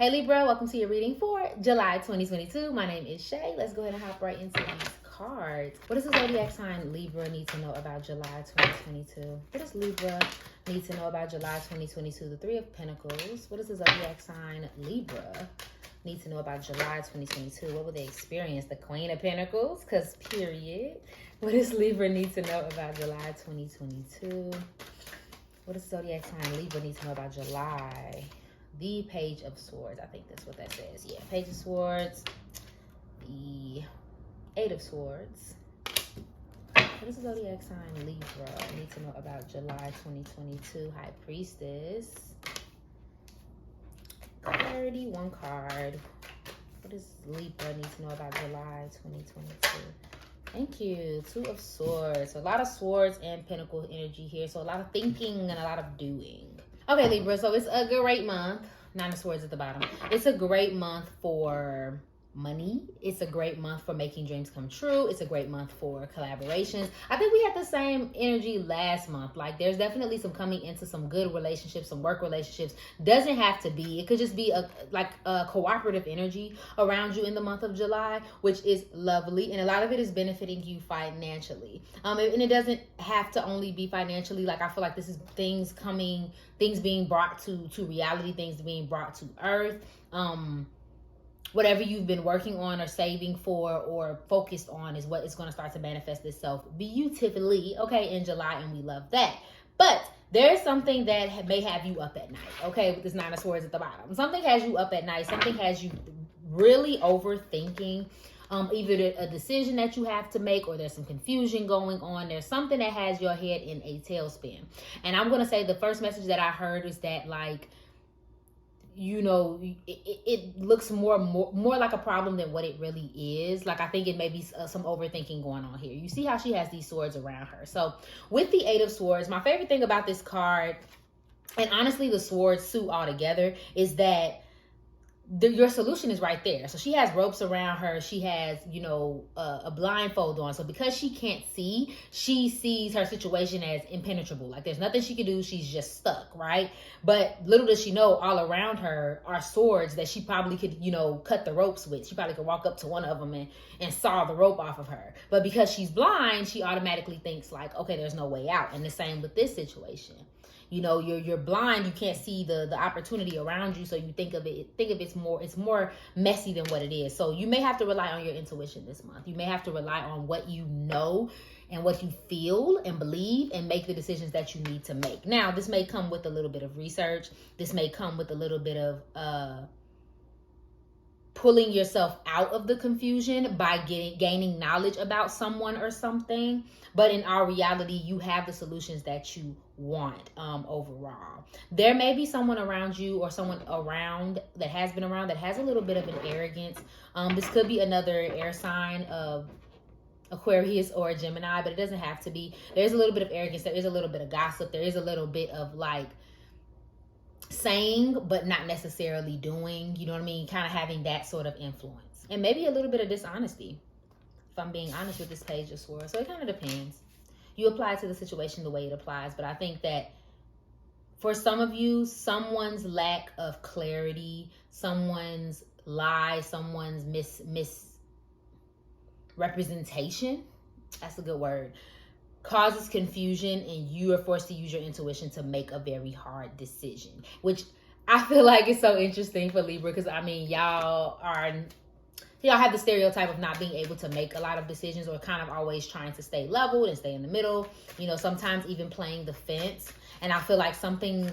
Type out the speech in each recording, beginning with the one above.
Hey Libra, welcome to your reading for July 2022. My name is Shay. Let's go ahead and hop right into these cards. What does the zodiac sign Libra need to know about July 2022? What does Libra need to know about July 2022? The Three of Pentacles. What does the zodiac sign Libra need to know about July 2022? What will they experience? The Queen of Pentacles, because period. What does Libra need to know about July 2022? What does the zodiac sign Libra need to know about July? The Page of Swords. I think that's what that says. Yeah, Page of Swords. The Eight of Swords. What does the zodiac sign Libra need to know about July 2022? High Priestess. Clarity, one card. What does Libra need to know about July 2022? Thank you. Two of Swords. So a lot of swords and pentacle energy here. So a lot of thinking and a lot of doing. Okay, Libra, so it's a great month. Nine of Swords at the bottom. It's a great month for money. It's a great month for making dreams come true. It's a great month for collaborations. I think we had the same energy last month. Like, there's definitely some coming into some good relationships, some work relationships. Doesn't have to be. It could just be a cooperative energy around you in the month of July, which is lovely. And a lot of it is benefiting you financially. And it doesn't have to only be financially. Like, I feel like this is things being brought to reality, things being brought to earth. Whatever you've been working on or saving for or focused on is what is going to start to manifest itself beautifully, okay, in July, and we love that. But there's something that may have you up at night, okay, with this Nine of Swords at the bottom. Something has you up at night. Something has you really overthinking either a decision that you have to make, or there's some confusion going on. There's something that has your head in a tailspin. And I'm going to say the first message that I heard is that, like, you know, it looks more like a problem than what it really is. Like, I think it may be some overthinking going on here. You see how she has these swords around her. So with the Eight of Swords, my favorite thing about this card, and honestly the swords suit all together, is that your solution is right there. So she has ropes around her. She has, a blindfold on. So because she can't see, she sees her situation as impenetrable. Like, there's nothing she can do. She's just stuck, right? But little does she know, all around her are swords that she probably could, cut the ropes with. She probably could walk up to one of them and saw the rope off of her. But because she's blind, she automatically thinks like, okay, there's no way out. And the same with this situation. You're blind, you can't see the opportunity around you, so you think of it's more messy than what it is. So you may have to rely on your intuition this month. You may have to rely on what you know and what you feel and believe, and make the decisions that you need to make. Now, this may come with a little bit of research. This may come with a little bit of pulling yourself out of the confusion by gaining knowledge about someone or something. But in our reality, you have the solutions that you want overall. There may be someone around you, or someone around that has been around, that has a little bit of an arrogance. This could be another air sign of Aquarius or a Gemini, but it doesn't have to be. There's a little bit of arrogance. There is a little bit of gossip. There is a little bit of like saying but not necessarily doing, you know what I mean? Kind of having that sort of influence. And maybe a little bit of dishonesty, if I'm being honest with this Page of Swords. So it kind of depends. You apply to the situation the way it applies. But I think that for some of you, someone's lack of clarity, someone's lie, someone's misrepresentation, that's a good word, causes confusion, and you are forced to use your intuition to make a very hard decision, which I feel like is so interesting for Libra, because I mean, y'all have the stereotype of not being able to make a lot of decisions, or kind of always trying to stay leveled and stay in the middle, sometimes even playing the fence. And I feel like something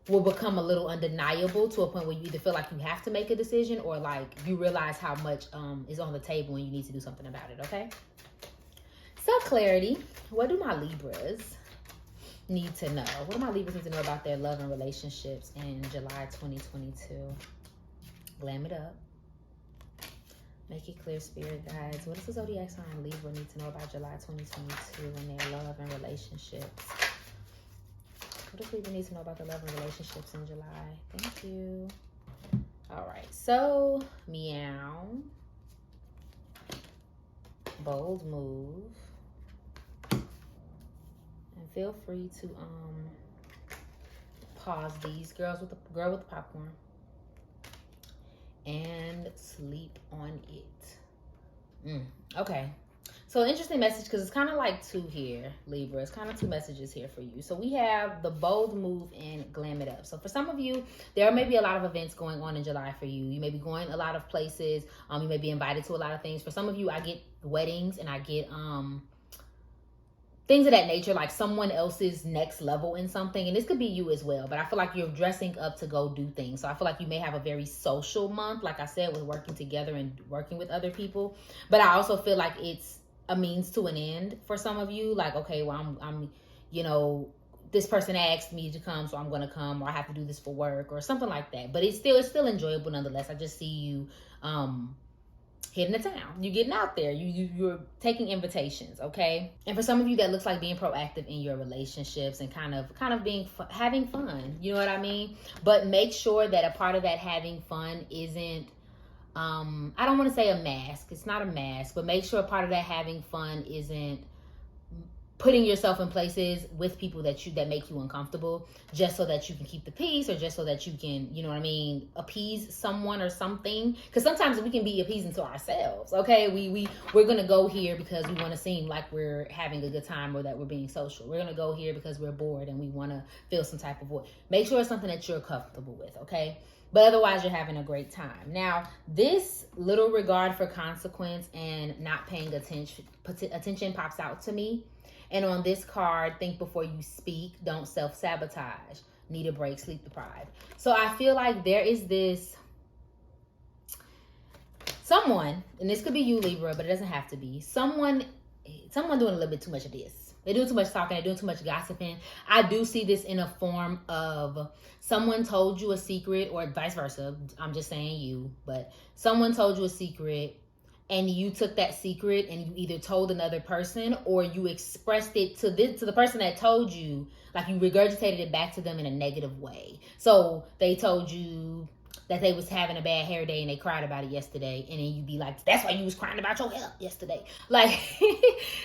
will become a little undeniable to a point where you either feel like you have to make a decision, or like you realize how much is on the table and you need to do something about it, okay? So clarity, what do my Libras need to know? What do my Libras need to know about their love and relationships in July 2022? Glam it up. Make it clear, spirit guides. What does the zodiac sign Libra need to know about July 2022 and their love and relationships? What does Libra need to know about the love and relationships in July? Thank you. All right, so meow. Bold move. And feel free to pause these. Girl with the popcorn. and sleep on it. Okay. So interesting message, because it's kind of like two here, Libra. It's kind of two messages here for you. So we have the bold move and glam it up. So for some of you, there may be a lot of events going on in July for you. You may be going a lot of places. You may be invited to a lot of things. For some of you, I get weddings and I get things of that nature, like someone else's next level in something. And this could be you as well, but I feel like you're dressing up to go do things. So I feel like you may have a very social month, like I said, with working together and working with other people. But I also feel like it's a means to an end for some of you. Like, okay, well, I'm you know, this person asked me to come, so I'm going to come, or I have to do this for work or something like that. But it's still enjoyable nonetheless. I just see you, hitting the town. You're getting out there. You're taking invitations, okay? And for some of you, that looks like being proactive in your relationships and kind of being having fun. You know what I mean? But make sure that a part of that having fun isn't I don't want to say a mask. It's not a mask, but make sure a part of that having fun isn't putting yourself in places with people that make you uncomfortable just so that you can keep the peace, or just so that you can, you know what I mean, appease someone or something. Because sometimes we can be appeasing to ourselves, okay? We're going to go here because we want to seem like we're having a good time or that we're being social. We're going to go here because we're bored and we want to feel some type of void. Make sure it's something that you're comfortable with, okay? But otherwise, you're having a great time. Now, this little regard for consequence and not paying attention pops out to me. And on this card, think before you speak, don't self-sabotage, need a break, sleep deprived. So I feel like there is this someone, and this could be you, Libra, but it doesn't have to be, someone doing a little bit too much of this. They're doing too much talking, they're doing too much gossiping. I do see this in a form of someone told you a secret, or vice versa. I'm just saying you, but someone told you a secret, and you took that secret and you either told another person or you expressed it to the person that told you, like you regurgitated it back to them in a negative way. So they told you that they was having a bad hair day and they cried about it yesterday, and then you be like, that's why you was crying about your hair yesterday. Like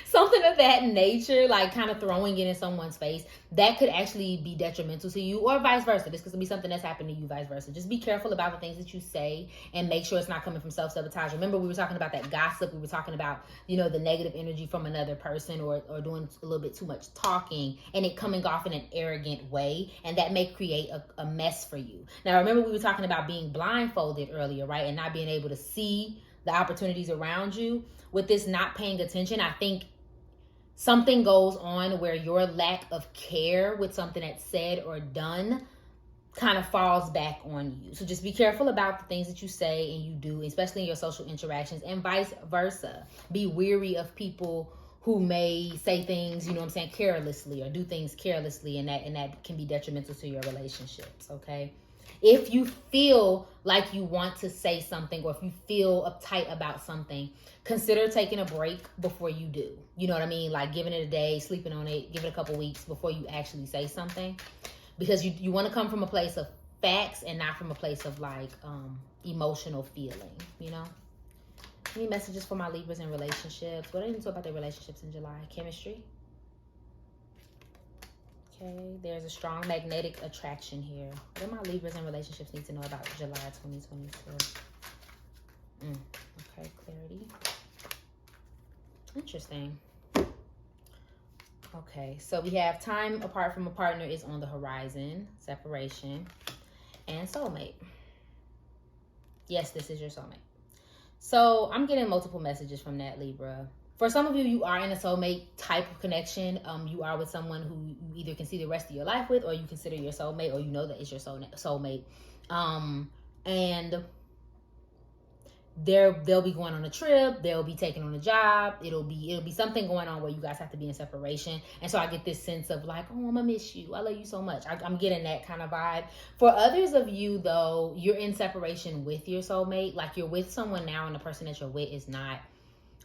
something of that nature, like kind of throwing it in someone's face. That could actually be detrimental to you, or vice versa. This could be something that's happened to you, vice versa. Just be careful about the things that you say and make sure it's not coming from self-sabotage. Remember, we were talking about that gossip. We were talking about, you know, the negative energy from another person, or doing a little bit too much talking and it coming off in an arrogant way. And that may create a mess for you. Now, remember, we were talking about being blindfolded earlier, right? And not being able to see the opportunities around you. With this not paying attention, I think something goes on where your lack of care with something that's said or done kind of falls back on you. So just be careful about the things that you say and you do, especially in your social interactions, and vice versa. Be weary of people who may say things, you know what I'm saying, carelessly, or do things carelessly, and that can be detrimental to your relationships, okay? If you feel like you want to say something, or if you feel uptight about something, consider taking a break before you do. You know what I mean? Like giving it a day, sleeping on it, give it a couple weeks before you actually say something. Because you want to come from a place of facts and not from a place of like emotional feeling, you know? Any messages for my Libras in relationships? What do I need to talk about their relationships in July? Chemistry. Okay, there's a strong magnetic attraction here. What do my Libras in relationships need to know about July 2022? Okay, clarity. Interesting. Okay, so we have time apart from a partner is on the horizon, separation, and soulmate. Yes, this is your soulmate. So I'm getting multiple messages from that, Libra. For some of you, you are in a soulmate type of connection. You are with someone who you either can see the rest of your life with, or you consider your soulmate, or you know that it's your soulmate. And they'll be going on a trip. They'll be taking on a job. It'll be something going on where you guys have to be in separation. And so I get this sense of like, oh, I'm gonna miss you. I love you so much. I'm getting that kind of vibe. For others of you, though, you're in separation with your soulmate. Like you're with someone now, and the person that you're with is not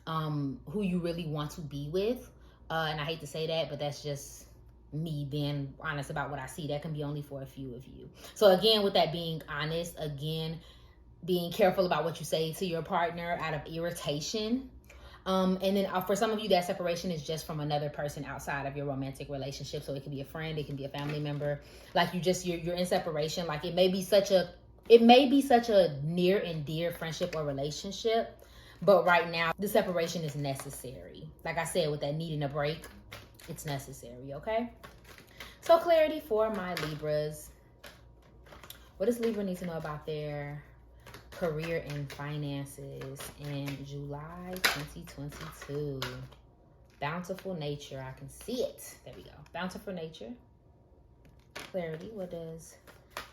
who you really want to be with. And I hate to say that, but that's just me being honest about what I see. That can be only for a few of you. So again, with that being honest, again, being careful about what you say to your partner out of irritation. And then for some of you, that separation is just from another person outside of your romantic relationship. So it can be a friend, it can be a family member. Like you're in separation. Like it may be such a it may be such a near and dear friendship or relationship, but right now the separation is necessary. Like I said, with that needing a break, it's necessary, okay? So clarity for my Libras. What does Libra need to know about their career and finances in July 2022? Bountiful nature. I can see it. There we go. Bountiful nature. Clarity. What does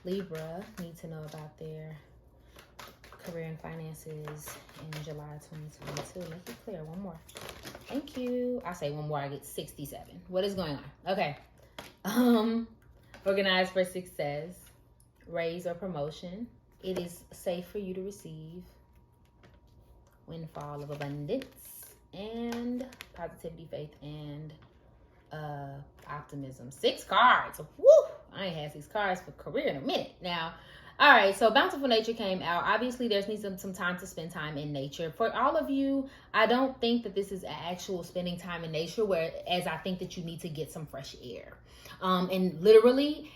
Libra need to know about their career and finances in July 2022? Make it clear. One more. Thank you. I say one more, I get 67. What is going on? Okay. Organized for success. Raise or promotion. It is safe for you to receive. Windfall of abundance. And positivity, faith, and optimism. 6 cards. Woo! I ain't had 6 cards for career in a minute. Now, all right, so bountiful nature came out. Obviously, there's needs some time to spend time in nature. For all of you, I don't think that this is actual spending time in nature, whereas I think that you need to get some fresh air. And literally,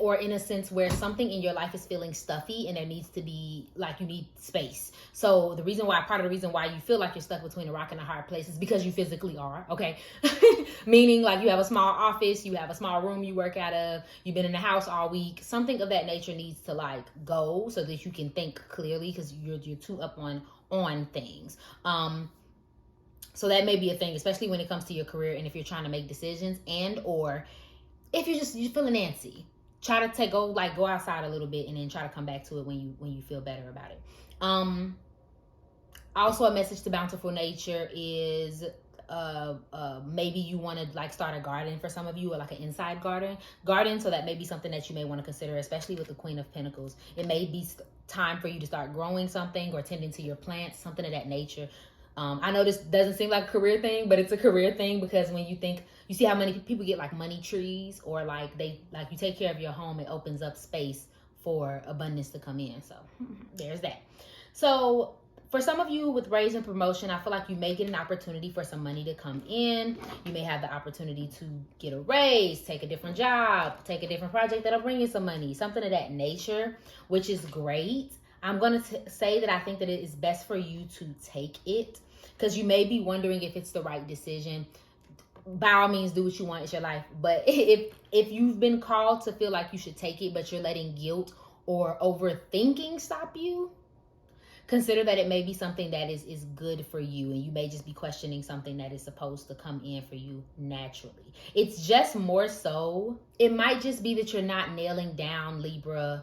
or in a sense where something in your life is feeling stuffy and there needs to be, like, you need space. So part of the reason why you feel like you're stuck between a rock and a hard place is because you physically are, okay? Meaning, like, you have a small office, you have a small room you work out of, you've been in the house all week. Something of that nature needs to, like, go so that you can think clearly, because you're too up on things. So that may be a thing, especially when it comes to your career and if you're trying to make decisions, and or if you're feeling antsy, try to go outside a little bit and then try to come back to it when you feel better about it. Also, a message to bountiful nature is maybe you want to, like, start a garden for some of you, or like an inside garden. So that may be something that you may want to consider, especially with the Queen of Pentacles. It may be time for you to start growing something or tending to your plants, something of that nature. I know this doesn't seem like a career thing, but it's a career thing, because when you see how many people get, like, money trees, or like you take care of your home, it opens up space for abundance to come in. So there's that. So for some of you with raise and promotion, I feel like you may get an opportunity for some money to come in. You may have the opportunity to get a raise, take a different job, take a different project that'll bring you some money, something of that nature, which is great. I'm going to say that I think that it is best for you to take it, because you may be wondering if it's the right decision. By all means, do what you want. It's your life. But if you've been called to feel like you should take it, but you're letting guilt or overthinking stop you, consider that it may be something that is good for you, and you may just be questioning something that is supposed to come in for you naturally. It's just more so, it might just be that you're not nailing down, Libra,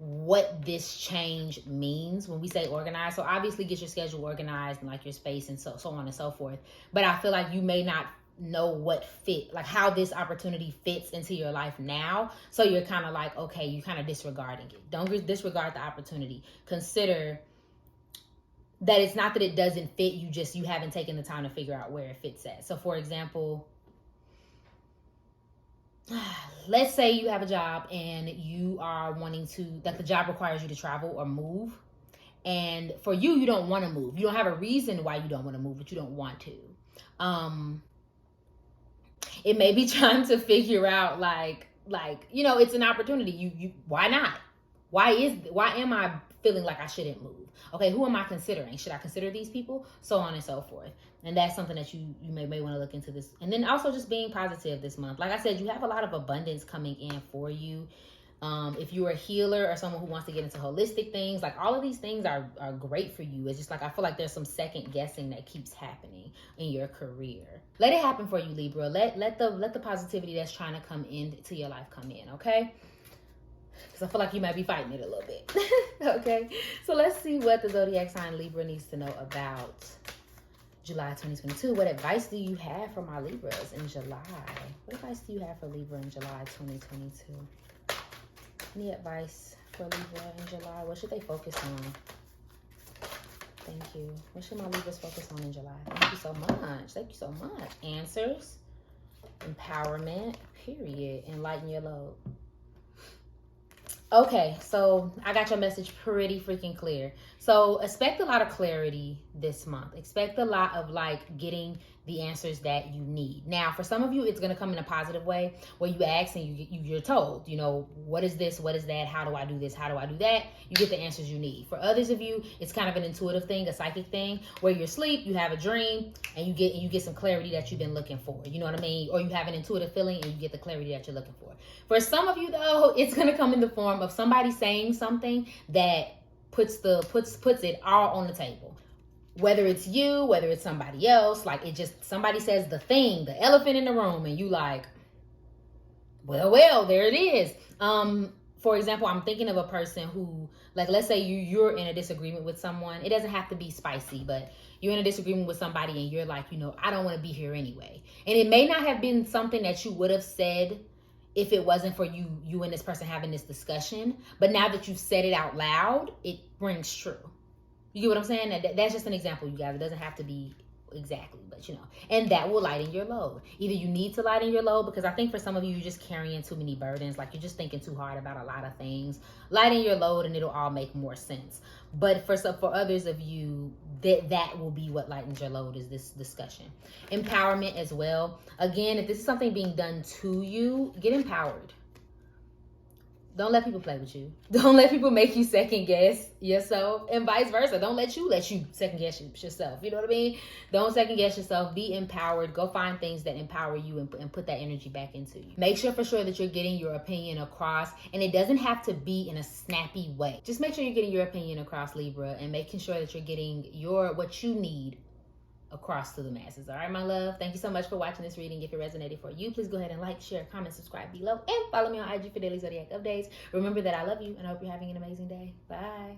what this change means when we say organized. So obviously get your schedule organized and, like, your space and so on and so forth. But I feel like you may not know how this opportunity fits into your life now. So you're kind of like, okay, you're kind of disregarding it. Don't disregard the opportunity. Consider that it's not that it doesn't fit, you haven't taken the time to figure out where it fits at. So for example, let's say you have a job and you are wanting to, like, the job requires you to travel or move. And for you don't want to move. You don't have a reason why you don't want to move, but you don't want to. It may be trying to figure out, like, it's an opportunity. You why not? Why am I feeling like I shouldn't move? Okay, who am I considering? Should I consider these people? So on and so forth. And that's something that you may want to look into this. And then also just being positive this month. Like I said, you have a lot of abundance coming in for you. If you're a healer or someone who wants to get into holistic things, like, all of these things are great for you. It's just like, I feel like there's some second guessing that keeps happening in your career. Let it happen for you, Libra. Let the positivity that's trying to come into your life come in, okay? Because I feel like you might be fighting it a little bit. Okay, so let's see what the zodiac sign Libra needs to know about July 2022. What advice do you have for my Libras in July? What advice do you have for Libra in July 2022? Any advice for Libra in July? What should they focus on? Thank you. What should my Libras focus on in July? Thank you so much. Thank you so much. Answers, empowerment, period. Enlighten your load. Okay, so I got your message pretty freaking clear. So expect a lot of clarity this month. Expect a lot of, like, getting the answers that you need. Now, for some of you, it's going to come in a positive way where you ask and you're told, you know, what is this? What is that? How do I do this? How do I do that? You get the answers you need. For others of you, it's kind of an intuitive thing, a psychic thing, where you're asleep, you have a dream, and you get some clarity that you've been looking for. You know what I mean? Or you have an intuitive feeling and you get the clarity that you're looking for. For some of you, though, it's going to come in the form of somebody saying something that puts it all on the table. Whether it's you, whether it's somebody else, like it just, somebody says the thing, the elephant in the room, and you like, well, there it is. For example, I'm thinking of a person who, like, let's say you're in a disagreement with someone. It doesn't have to be spicy, but you're in a disagreement with somebody and you're like, you know, I don't want to be here anyway. And it may not have been something that you would have said if it wasn't for you and this person having this discussion. But now that you've said it out loud, it rings true. You get what I'm saying? That's just an example, you guys. It doesn't have to be exactly, but you know. And that will lighten your load. Either you need to lighten your load, because I think for some of you, you're just carrying too many burdens. Like you're just thinking too hard about a lot of things. Lighten your load and it'll all make more sense. But for others of you, that will be what lightens your load, is this discussion. Empowerment as well. Again, if this is something being done to you, get empowered. Don't let people play with you. Don't let people make you second guess yourself, and vice versa. Don't let you second guess yourself. You know what I mean? Don't second guess yourself. Be empowered. Go find things that empower you and put that energy back into you. Make sure for sure that you're getting your opinion across, and it doesn't have to be in a snappy way. Just make sure you're getting your opinion across, Libra, and making sure that you're getting what you need across to the masses. All right, my love, thank you so much for watching this reading. If it resonated for you, please go ahead and like, share, comment, subscribe below, and follow me on IG for daily zodiac updates. Remember that I love you, and I hope you're having an amazing day. Bye.